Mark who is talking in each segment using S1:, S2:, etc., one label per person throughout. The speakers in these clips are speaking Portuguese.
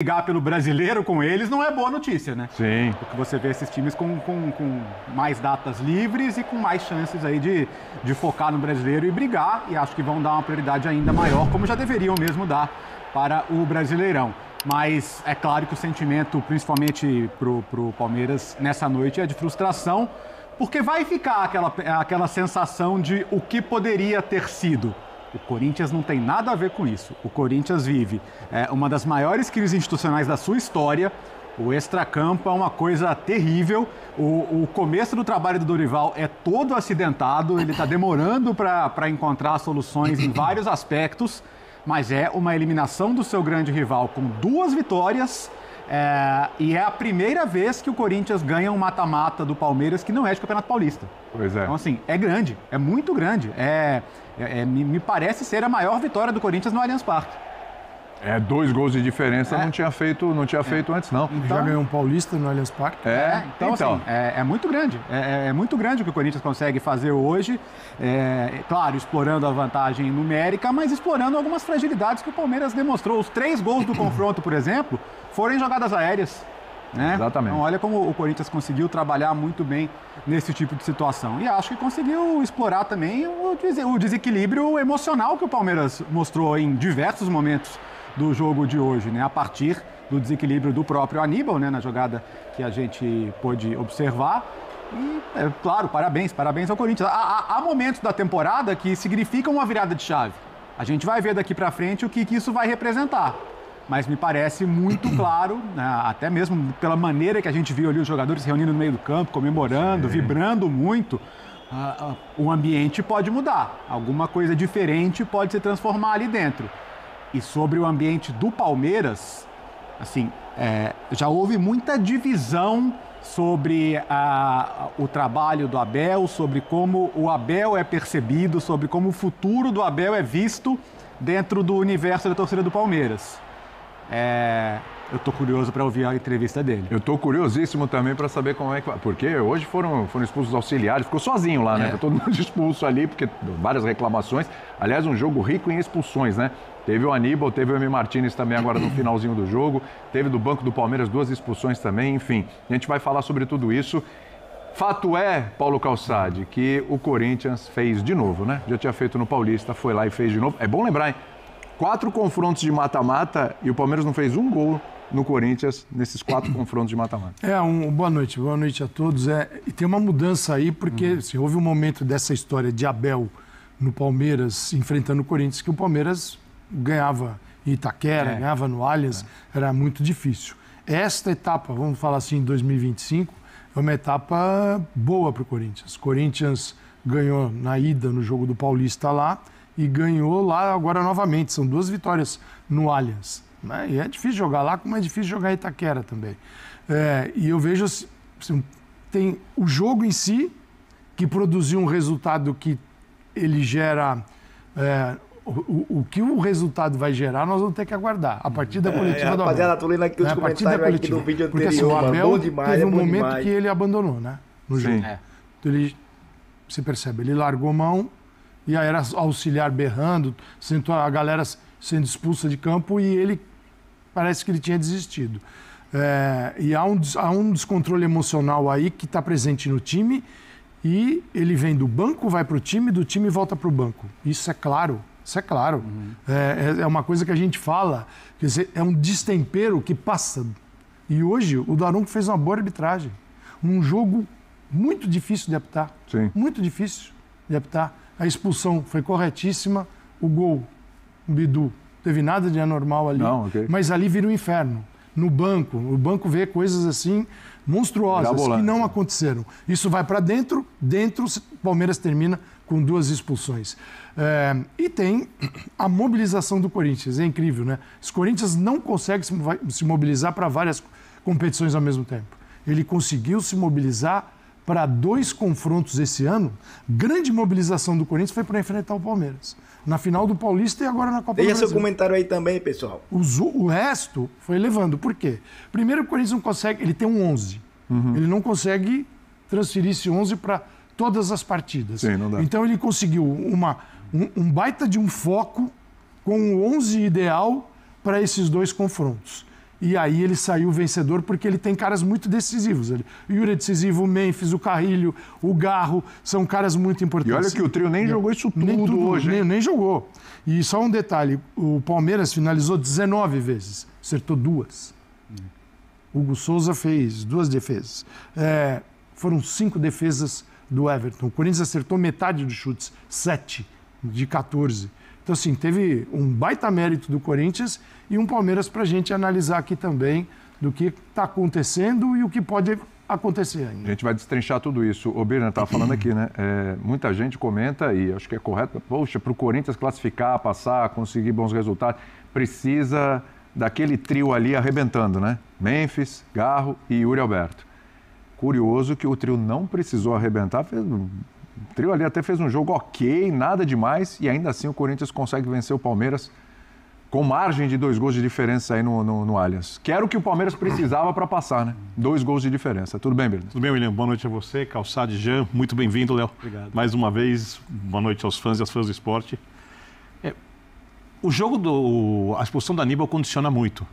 S1: brigar pelo brasileiro com eles não é boa notícia, né?
S2: Sim.
S1: Porque você vê esses times com mais datas livres e com mais chances aí de focar no brasileiro e brigar, e acho que vão dar uma prioridade ainda maior, como já deveriam mesmo dar para o Brasileirão. Mas é claro que o sentimento, principalmente pro Palmeiras, nessa noite é de frustração, porque vai ficar aquela sensação de o que poderia ter sido. O Corinthians não tem nada a ver com isso. O Corinthians vive uma das maiores crises institucionais da sua história. O extracampo é uma coisa terrível. O começo do trabalho do Dorival é todo acidentado. Ele está demorando para encontrar soluções em vários aspectos. Mas é uma eliminação do seu grande rival com 2 vitórias. E é a primeira vez que o Corinthians ganha um mata-mata do Palmeiras que não é de Campeonato Paulista.
S2: Pois é.
S1: Então, assim, é grande, é muito grande. Me parece ser a maior vitória do Corinthians no Allianz Parque.
S2: 2 gols de diferença não tinha feito antes, não.
S3: Então, já ganhou um Paulista no Allianz Parque.
S1: Então. Assim, é muito grande. É muito grande o que o Corinthians consegue fazer hoje. Claro, explorando a vantagem numérica, mas explorando algumas fragilidades que o Palmeiras demonstrou. Os 3 gols do confronto, por exemplo, foram em jogadas aéreas. Né?
S2: Exatamente.
S1: Então, olha como o Corinthians conseguiu trabalhar muito bem nesse tipo de situação. E acho que conseguiu explorar também o desequilíbrio emocional que o Palmeiras mostrou em diversos momentos do jogo de hoje, né? A partir do desequilíbrio do próprio Aníbal, né? Na jogada que a gente pôde observar. E, claro, parabéns ao Corinthians. Há momentos da temporada que significam uma virada de chave. A gente vai ver daqui para frente o que isso vai representar. Mas me parece muito claro, né, até mesmo pela maneira que a gente viu ali os jogadores se reunindo no meio do campo, comemorando, vibrando muito, o ambiente pode mudar. Alguma coisa diferente pode se transformar ali dentro. E sobre o ambiente do Palmeiras, assim, já houve muita divisão sobre o trabalho do Abel, sobre como o Abel é percebido, sobre como o futuro do Abel é visto dentro do universo da torcida do Palmeiras. Eu estou curioso para ouvir a entrevista dele.
S2: Eu estou curiosíssimo também para saber como é que vai. Porque hoje foram expulsos os auxiliares, ficou sozinho lá, né? Foi todo mundo expulso ali, porque várias reclamações. Aliás, um jogo rico em expulsões, né? Teve o Aníbal, teve o Emi Martínez também agora no finalzinho do jogo. Teve do banco do Palmeiras 2 expulsões também. Enfim, a gente vai falar sobre tudo isso. Fato é, Paulo Calçade, que o Corinthians fez de novo, né? Já tinha feito no Paulista, foi lá e fez de novo. É bom lembrar, hein? 4 confrontos de mata-mata e o Palmeiras não fez um gol no Corinthians nesses 4 confrontos de mata-mata.
S3: Boa noite a todos. E tem uma mudança aí, porque houve um momento dessa história de Abel no Palmeiras enfrentando o Corinthians, que o Palmeiras ganhava em Itaquera, ganhava no Allianz, era muito difícil. Esta etapa, vamos falar assim, em 2025, é uma etapa boa para o Corinthians. O Corinthians ganhou na ida no jogo do Paulista lá, e ganhou lá agora novamente. São 2 vitórias no Allianz. Né? E é difícil jogar lá, como é difícil jogar em Itaquera também. E eu vejo assim, tem o jogo em si, que produziu um resultado que ele gera... O que o resultado vai gerar, nós vamos ter que aguardar. A partir da coletiva do Abel.
S4: Rapaziada, tô lendo aqui os comentários aqui do vídeo anterior.
S3: Porque assim, o Abel
S4: bom demais,
S3: teve um momento
S4: demais.
S3: que ele abandonou, né? No jogo. Então ele, você percebe, ele largou mão, e aí era auxiliar berrando, sentou a galera sendo expulsa de campo e ele parece que ele tinha desistido. E há um descontrole emocional aí que está presente no time e ele vem do banco, vai para o time, do time volta para o banco. Isso é claro. É uma coisa que a gente fala, quer dizer, é um destempero que passa. E hoje o Daronco fez uma boa arbitragem. Um jogo muito difícil de apitar.
S2: Sim.
S3: Muito difícil de apitar. A expulsão foi corretíssima, o gol, o Bidu, teve nada de anormal ali, mas ali vira um inferno. No banco, o banco vê coisas assim monstruosas que não aconteceram. Isso vai para dentro, o Palmeiras termina com 2 expulsões. E tem a mobilização do Corinthians, é incrível, né? Os Corinthians não conseguem se mobilizar para várias competições ao mesmo tempo. Ele conseguiu se mobilizar para 2 confrontos esse ano. Grande mobilização do Corinthians foi para enfrentar o Palmeiras. Na final do Paulista e agora na Copa do Brasil.
S4: Deixa seu comentário aí também, pessoal.
S3: O resto foi levando. Por quê? Primeiro, o Corinthians não consegue... Ele tem um 11. Ele não consegue transferir esse 11 para todas as partidas.
S2: Sim, não dá.
S3: Então, ele conseguiu um baita de um foco com o 11 ideal para esses 2 confrontos. E aí ele saiu vencedor porque ele tem caras muito decisivos. O Yuri é decisivo, o Memphis, o Carrilho, o Garro, são caras muito importantes.
S2: E olha que o trio nem jogou isso tudo hoje.
S3: Nem jogou. E só um detalhe, o Palmeiras finalizou 19 vezes, acertou 2. Hugo Souza fez 2 defesas. Foram 5 defesas do Everton. O Corinthians acertou metade dos chutes, 7 de 14. Então, assim, teve um baita mérito do Corinthians e um Palmeiras para a gente analisar aqui também do que está acontecendo e o que pode acontecer ainda.
S2: A gente vai destrinchar tudo isso. O Birner estava falando aqui, né? Muita gente comenta, e acho que é correto, poxa, para o Corinthians classificar, passar, conseguir bons resultados, precisa daquele trio ali arrebentando, né? Memphis, Garro e Yuri Alberto. Curioso que o trio não precisou arrebentar, o trio ali até fez um jogo ok, nada demais, e ainda assim o Corinthians consegue vencer o Palmeiras com margem de 2 gols de diferença aí no Allianz. Que era o que o Palmeiras precisava para passar, né? 2 gols de diferença. Tudo bem, Birner?
S5: Tudo bem, William? Boa noite a você, Calçade, Jean. Muito bem-vindo, Léo.
S1: Obrigado.
S5: Mais uma vez, boa noite aos fãs e às fãs do esporte. O jogo a expulsão da Aníbal condiciona muito.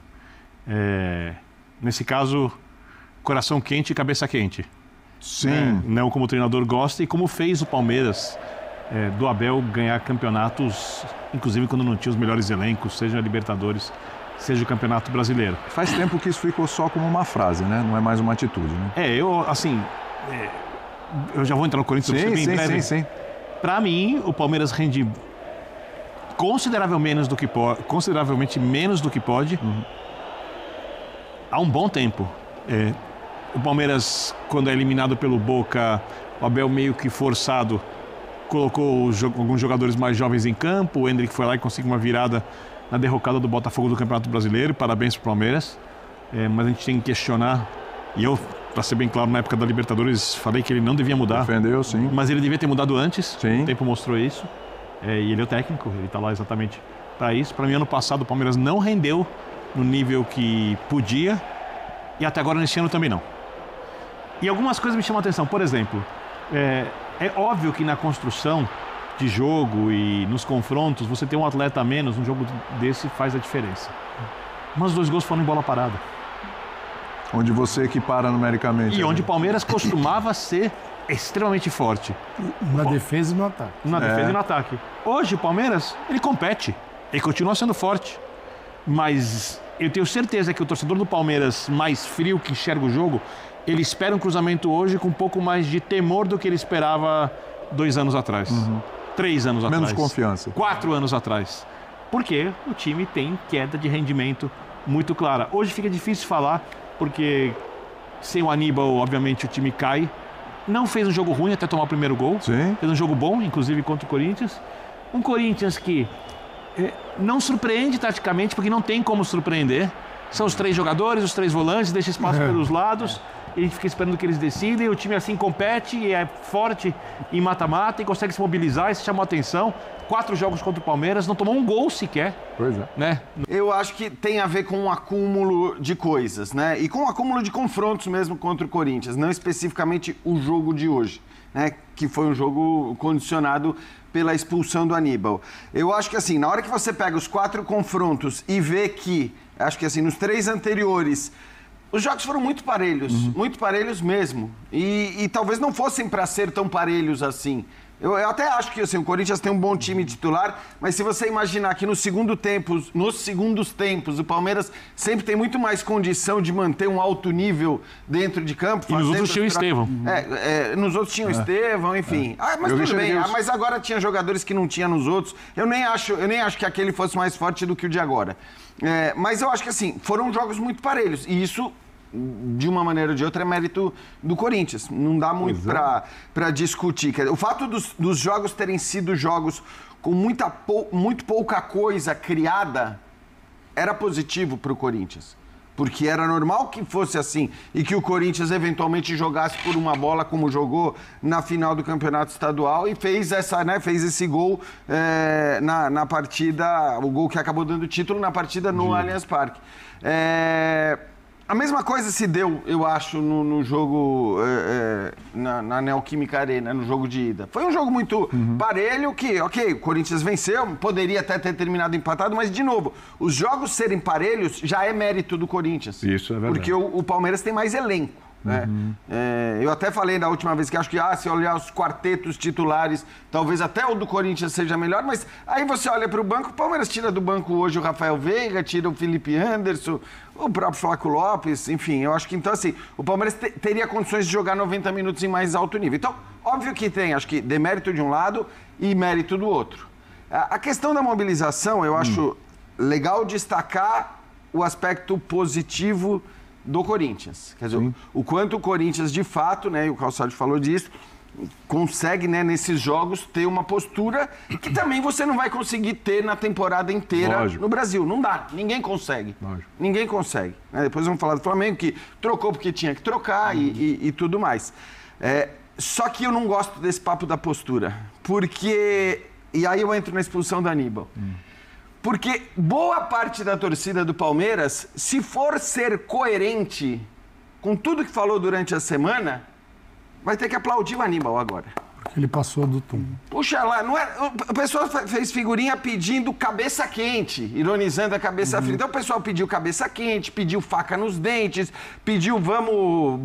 S5: Nesse caso, coração quente e cabeça quente.
S2: Sim.
S5: Não como o treinador gosta e como fez o Palmeiras do Abel ganhar campeonatos, inclusive quando não tinha os melhores elencos, seja a Libertadores, seja o Campeonato Brasileiro.
S2: Faz tempo que isso ficou só como uma frase, né? Não é mais uma atitude, né?
S5: Eu já vou entrar no Corinthians.
S2: Sim.
S5: Para mim, o Palmeiras rende consideravelmente menos do que pode há um bom tempo. O Palmeiras, quando é eliminado pelo Boca, o Abel meio que forçado colocou alguns jogadores mais jovens em campo. O Endrick foi lá e conseguiu uma virada na derrocada do Botafogo do Campeonato Brasileiro. Parabéns para o Palmeiras. Mas a gente tem que questionar. E eu, para ser bem claro, na época da Libertadores, falei que ele não devia mudar.
S2: Defendeu, sim.
S5: Mas ele devia ter mudado antes.
S2: Sim.
S5: O tempo mostrou isso. E ele é o técnico, ele está lá exatamente para isso. Para mim, ano passado, o Palmeiras não rendeu no nível que podia. E até agora, nesse ano, também não. E algumas coisas me chamam a atenção. Por exemplo, é óbvio que na construção de jogo e nos confrontos, você ter um atleta a menos, um jogo desse faz a diferença. Mas os 2 gols foram em bola parada.
S2: Onde você equipara numericamente.
S5: E onde o Palmeiras costumava ser extremamente forte.
S3: Na defesa e no ataque.
S5: Na defesa e no ataque. Hoje o Palmeiras, ele compete. Ele continua sendo forte. Mas eu tenho certeza que o torcedor do Palmeiras, mais frio que enxerga o jogo, ele espera um cruzamento hoje com um pouco mais de temor do que ele esperava 2 anos atrás. 3 anos atrás.
S2: Menos confiança.
S5: 4 anos atrás. Porque o time tem queda de rendimento muito clara. Hoje fica difícil falar, porque sem o Aníbal, obviamente, o time cai. Não fez um jogo ruim até tomar o primeiro gol.
S2: Sim.
S5: Fez um jogo bom, inclusive contra o Corinthians. Um Corinthians que não surpreende taticamente, porque não tem como surpreender. São os 3 jogadores, os 3 volantes, deixa espaço pelos lados. E a gente fica esperando que eles decidem. O time assim compete e é forte em mata-mata e consegue se mobilizar. Isso chamou a atenção. 4 jogos contra o Palmeiras, não tomou um gol sequer.
S2: Pois é.
S5: Né?
S6: Eu acho que tem a ver com um acúmulo de coisas, né? E com um acúmulo de confrontos mesmo contra o Corinthians, não especificamente o jogo de hoje, né? Que foi um jogo condicionado pela expulsão do Aníbal. Eu acho que assim, na hora que você pega os 4 confrontos e vê que, acho que assim, nos 3 anteriores, os jogos foram muito parelhos mesmo. E talvez não fossem para ser tão parelhos assim. Eu até acho que assim, o Corinthians tem um bom time titular, mas se você imaginar que nos segundos tempos, o Palmeiras sempre tem muito mais condição de manter um alto nível dentro de campo.
S5: E nos outros tinha o Estevão.
S6: Nos outros tinha o Estevão, enfim. Mas tudo bem, mas agora tinha jogadores que não tinha nos outros. Eu nem acho que aquele fosse mais forte do que o de agora. Mas eu acho que assim, foram jogos muito parelhos. E isso, de uma maneira ou de outra, é mérito do Corinthians. Não dá muito para discutir. O fato dos jogos terem sido jogos com muito pouca coisa criada era positivo para o Corinthians. Porque era normal que fosse assim e que o Corinthians eventualmente jogasse por uma bola como jogou na final do Campeonato Estadual e fez esse gol na partida, o gol que acabou dando título na partida no Allianz Parque. A mesma coisa se deu, eu acho, no jogo na Neoquímica Arena, no jogo de ida. Foi um jogo muito parelho que, ok, o Corinthians venceu, poderia até ter terminado empatado, mas, de novo, os jogos serem parelhos já é mérito do Corinthians.
S2: Isso é verdade.
S6: Porque o Palmeiras tem mais elenco. Eu até falei da última vez que acho que se olhar os quartetos titulares, talvez até o do Corinthians seja melhor, mas aí você olha para o banco, o Palmeiras tira do banco hoje o Rafael Veiga, tira o Felipe Anderson, o próprio Flaco Lopes, enfim, eu acho que então assim, o Palmeiras teria condições de jogar 90 minutos em mais alto nível. Então, óbvio que tem, acho que demérito de um lado e mérito do outro. A questão da mobilização, eu acho legal destacar o aspecto positivo do Corinthians. Quer dizer, o quanto o Corinthians, de fato, né, e o Calçado falou disso, consegue, né, nesses jogos, ter uma postura que também você não vai conseguir ter na temporada inteira no Brasil. Não dá. Ninguém consegue. Ninguém consegue. Depois vamos falar do Flamengo, que trocou porque tinha que trocar e tudo mais. Só que eu não gosto desse papo da postura. Porque... E aí eu entro na expulsão do Aníbal. Porque boa parte da torcida do Palmeiras, se for ser coerente com tudo que falou durante a semana, vai ter que aplaudir o Aníbal agora.
S3: Porque ele passou do túmulo.
S6: Puxa lá, não é, o pessoal fez figurinha pedindo cabeça quente, ironizando a cabeça fria. Então o pessoal pediu cabeça quente, pediu faca nos dentes, pediu vamos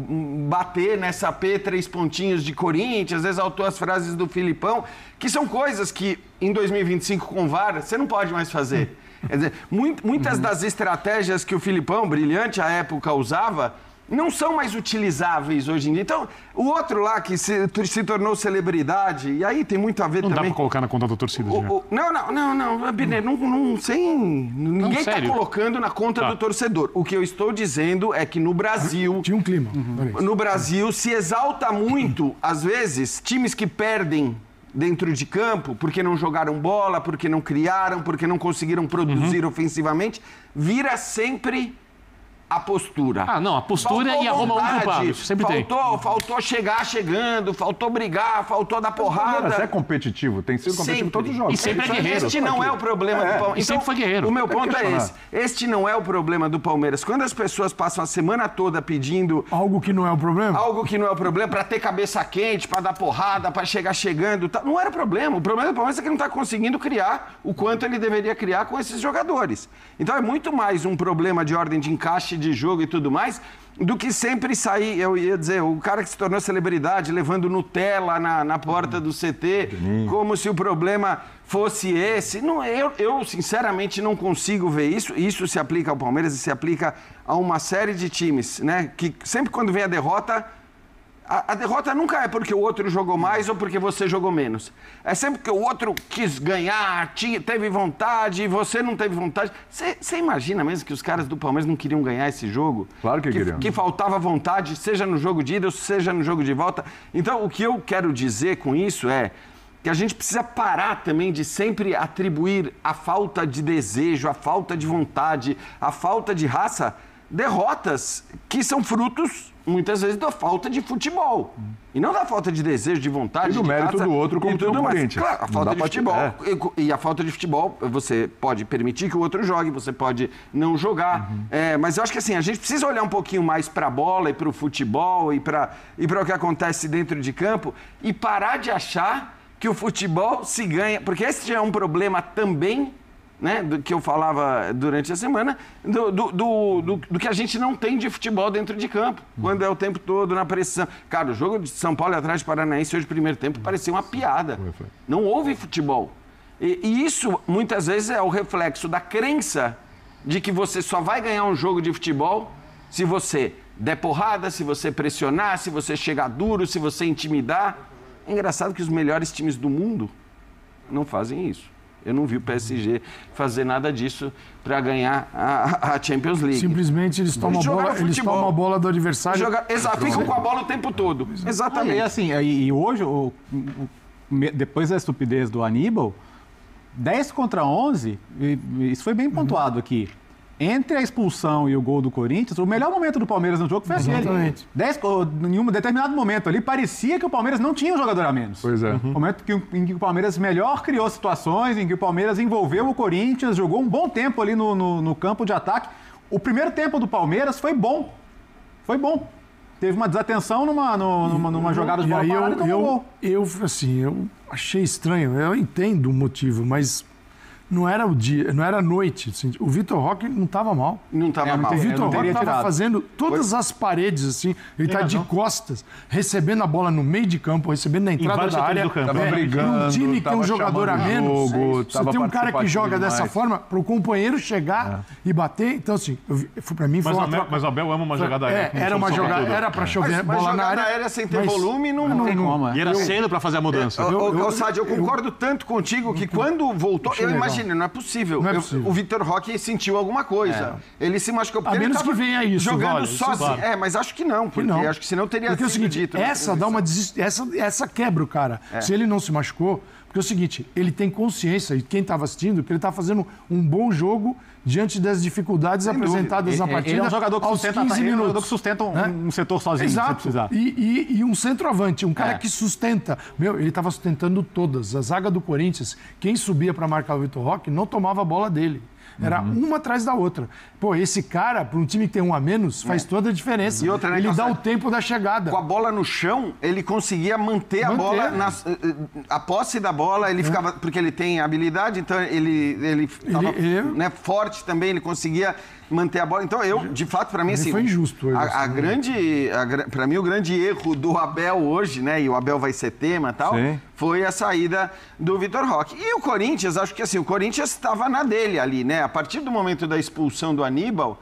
S6: bater nessa P 3 pontinhos de Corinthians, exaltou as frases do Filipão, que são coisas que em 2025 com VAR você não pode mais fazer. Quer dizer, muitas das estratégias que o Filipão, brilhante à época, usava, não são mais utilizáveis hoje em dia. Então, o outro lá que se tornou celebridade, e aí tem muito a ver também...
S5: Não dá pra colocar na conta da torcida.
S6: Não, Abner, ninguém está colocando na conta do torcedor. O que eu estou dizendo é que no Brasil...
S3: Tinha um clima.
S6: No Brasil se exalta muito, às vezes, times que perdem dentro de campo, porque não jogaram bola, porque não criaram, porque não conseguiram produzir ofensivamente, vira sempre... a postura.
S5: A postura e arruma um culpado. Sempre
S6: faltou chegar chegando, faltou brigar, faltou dar porrada.
S2: Mas é competitivo, tem sido competitivo em todos os jogos.
S5: E sempre é guerreiro.
S6: Este não é o problema do Palmeiras.
S5: E sempre foi guerreiro.
S6: O meu ponto é esse. Este não é o problema do Palmeiras. Quando as pessoas passam a semana toda pedindo...
S3: Algo que não é o problema?
S6: Algo que não é o problema, pra ter cabeça quente, pra dar porrada, pra chegar chegando. Tá. Não era o problema. O problema do Palmeiras é que não tá conseguindo criar o quanto ele deveria criar com esses jogadores. Então é muito mais um problema de ordem de encaixe de jogo e tudo mais, do que sempre sair, eu ia dizer, o cara que se tornou celebridade levando Nutella na porta do CT, como se o problema fosse esse. Não, eu sinceramente não consigo ver isso. Isso se aplica ao Palmeiras e se aplica a uma série de times, né? Que sempre quando vem a derrota, a derrota nunca é porque o outro jogou mais ou porque você jogou menos. É sempre porque o outro quis ganhar, teve vontade e você não teve vontade. Você imagina mesmo que os caras do Palmeiras não queriam ganhar esse jogo?
S2: Claro que queriam.
S6: Que faltava vontade, seja no jogo de ida ou seja no jogo de volta. Então, o que eu quero dizer com isso é que a gente precisa parar também de sempre atribuir a falta de desejo, a falta de vontade, a falta de raça, derrotas que são frutos, muitas vezes, da falta de futebol. E não da falta de desejo, de vontade,
S2: e do mérito do outro, como tudo mais.
S6: Claro, a falta de futebol. E a falta de futebol, você pode permitir que o outro jogue, você pode não jogar. Mas eu acho que assim, a gente precisa olhar um pouquinho mais para a bola e para o futebol e para o que acontece dentro de campo e parar de achar que o futebol se ganha. Porque esse já é um problema também, né, do que eu falava durante a semana, do que a gente não tem de futebol dentro de campo, quando é o tempo todo na pressão. Cara, o jogo de São Paulo e Atlético Paranaense hoje, primeiro tempo, parecia uma piada. Não houve futebol. E isso, muitas vezes, é o reflexo da crença de que você só vai ganhar um jogo de futebol se você der porrada, se você pressionar, se você chegar duro, se você intimidar. É engraçado que os melhores times do mundo não fazem isso. Eu não vi o PSG fazer nada disso para ganhar a Champions League.
S3: Simplesmente eles tomam a bola do adversário.
S6: Exato, ficam com a bola o tempo todo. Exatamente.
S1: E assim, e hoje, depois da estupidez do Aníbal, 10 contra 11, isso foi bem pontuado aqui. Entre a expulsão e o gol do Corinthians, o melhor momento do Palmeiras no jogo foi aquele.
S3: Exatamente.
S1: Em um determinado momento ali, parecia que o Palmeiras não tinha um jogador a menos.
S2: Pois é.
S1: O momento em que o Palmeiras melhor criou situações, em que o Palmeiras envolveu o Corinthians, jogou um bom tempo ali no campo de ataque. O primeiro tempo do Palmeiras foi bom. Foi bom. Teve uma desatenção numa jogada de bola parada e tomou gol.
S3: Eu achei estranho. Eu entendo o motivo, mas não era o dia, não era a noite. Assim, o Vitor Roque não estava mal.
S6: Não estava mal.
S3: O Vitor Roque estava fazendo todas as paredes, assim. Ele está de costas, recebendo a bola no meio de campo, recebendo na entrada da área.
S2: Estava brigando.
S3: Um time que tem um jogador a menos. Você tem um cara que joga dessa forma, para o companheiro chegar e bater. Então, assim, para mim foi uma troca.
S5: Mas o Abel ama uma jogada aérea.
S3: Era uma jogada, era para chover bola na área.
S6: Aérea sem ter volume não tem como.
S5: E era cedo para fazer a mudança.
S6: Sádio, eu concordo tanto contigo que quando voltou, eu imagino, não é possível. O Vitor Roque sentiu alguma coisa. Ele se machucou porque
S3: a menos que venha isso,
S6: jogando sozinho. Mas acho que não, porque acho que senão teria
S3: sido dito. Essa quebra o cara. Se ele não se machucou, porque é o seguinte, ele tem consciência, e quem estava assistindo, que ele está fazendo um bom jogo diante das dificuldades apresentadas na partida.
S1: Ele é um jogador que sustenta um setor sozinho, se precisar.
S3: E um centroavante, um cara que sustenta. Ele estava sustentando todas. A zaga do Corinthians, quem subia para marcar o Vitor Roque, não tomava a bola dele. Era uma atrás da outra. Pô, esse cara, para um time que tem um a menos, faz toda a diferença.
S6: E outra, né,
S3: ele dá o tempo da chegada.
S6: Com a bola no chão, ele conseguia manter a bola, a posse da bola, ele ficava, porque ele tem habilidade, então ele ficava forte também, ele conseguia manter a bola. Então, de fato, para mim, assim,
S3: foi injusto.
S6: Para mim, o grande erro do Abel hoje, né, e o Abel vai ser tema e tal, foi a saída do Vitor Roque. E o Corinthians, acho que assim, o Corinthians estava na dele ali, né? A partir do momento da expulsão do Aníbal,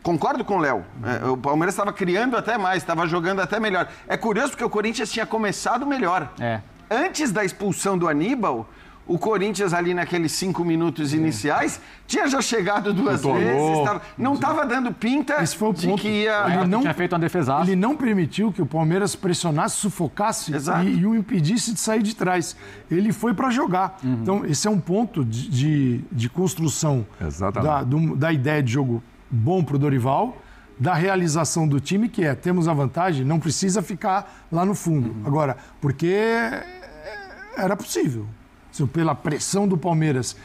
S6: concordo com o Léo, o Palmeiras estava criando até mais, estava jogando até melhor. É curioso porque o Corinthians tinha começado melhor. Antes da expulsão do Aníbal, o Corinthians ali naqueles 5 minutos iniciais tinha já chegado 2 vezes, não estava dando pinta de que ia...
S1: Ele não tinha feito uma defesaça.
S3: Ele não permitiu que o Palmeiras pressionasse, sufocasse e o impedisse de sair de trás. Ele foi para jogar. Então, esse é um ponto de construção da ideia de jogo bom para o Dorival, da realização do time, que temos a vantagem, não precisa ficar lá no fundo. Agora, porque era possível. Pela pressão do Palmeiras.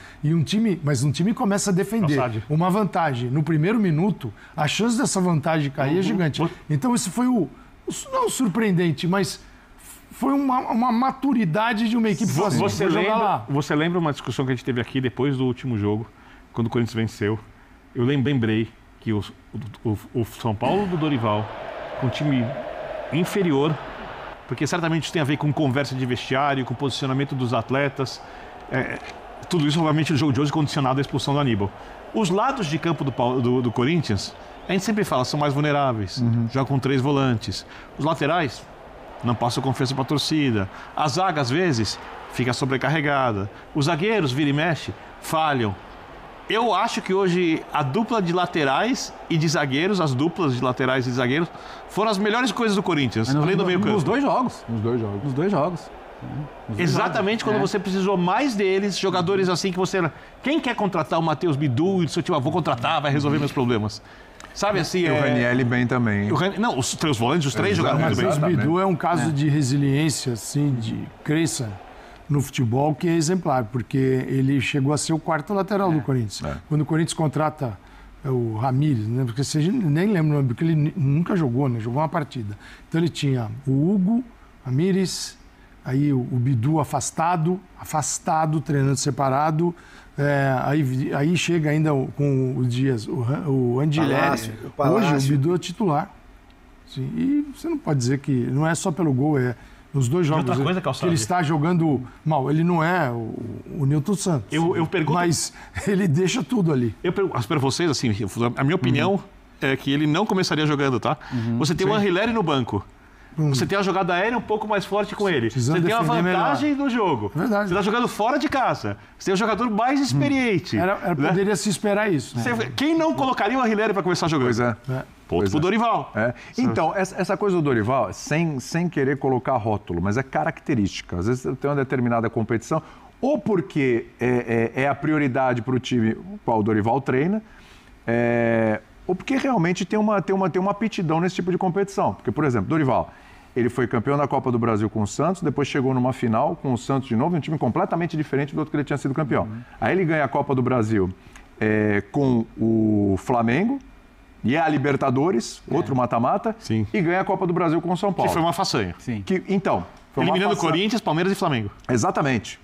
S3: Mas um time começa a defender uma vantagem. No primeiro minuto, a chance dessa vantagem cair é gigante. Então, esse foi não surpreendente, mas foi uma maturidade de uma equipe.
S5: Você lembra uma discussão que a gente teve aqui depois do último jogo, quando o Corinthians venceu? Eu lembrei que o São Paulo do Dorival, com um time inferior, porque certamente isso tem a ver com conversa de vestiário, com posicionamento dos atletas. Tudo isso, obviamente, no jogo de hoje condicionado à expulsão do Aníbal. Os lados de campo do Corinthians, a gente sempre fala, são mais vulneráveis. Jogam com 3 volantes. Os laterais não passam confiança para a torcida. A zaga, às vezes, fica sobrecarregada. Os zagueiros, vira e mexe, falham. Eu acho que hoje a dupla de laterais e de zagueiros, as duplas de laterais e de zagueiros, foram as melhores coisas do Corinthians, além do meio-campo.
S1: Nos 2 jogos. Nos dois jogos.
S5: Exatamente quando você precisou mais deles, jogadores assim que você... Quem quer contratar o Matheus Bidu e o seu time, vou contratar, vai resolver meus problemas. Sabe assim...
S2: E o Ranieri bem também.
S5: Não, os 3 volantes, os 3 jogaram muito bem.
S3: Mas o Bidu é um caso de resiliência, assim, de crença no futebol que é exemplar, porque ele chegou a ser o 4º lateral do Corinthians. Quando o Corinthians contrata o Ramírez, né? Porque você nem lembra o nome, porque ele nunca jogou, né? Jogou uma partida. Então ele tinha o Hugo, Ramírez, aí o Bidu afastado, treinando separado. Aí chega ainda com o Dias, o Andileri. Hoje o Bidu é titular. Sim, e você não pode dizer que não é só pelo gol, nos 2 jogos que ele está jogando mal. Ele não é o Nilton Santos.
S5: Eu pergunto...
S3: Mas ele deixa tudo ali.
S5: Eu pergunto para vocês, assim, a minha opinião é que ele não começaria jogando, tá? Você tem o Anrileri no banco. Você tem a jogada aérea um pouco mais forte com ele. Você tem uma vantagem no jogo.
S3: Verdade.
S5: Você está jogando fora de casa. Você tem um jogador mais experiente.
S3: Poderia se esperar isso.
S5: Né? Quem não colocaria o Anrileri para começar jogando?
S2: Pois é.
S5: Ponto pro Dorival.
S2: Então, essa coisa do Dorival, sem querer colocar rótulo, mas é característica. Às vezes tem uma determinada competição, ou porque é a prioridade para o time o qual o Dorival treina, ou porque realmente tem uma aptidão nesse tipo de competição. Porque, por exemplo, Dorival, ele foi campeão da Copa do Brasil com o Santos, depois chegou numa final com o Santos de novo, um time completamente diferente do outro que ele tinha sido campeão. Aí ele ganha a Copa do Brasil com o Flamengo, e é a Libertadores, outro mata-mata, e ganha a Copa do Brasil com o São Paulo.
S5: Que foi uma façanha.
S2: Sim. Então, foi
S5: eliminando Corinthians, Palmeiras e Flamengo.
S2: Exatamente.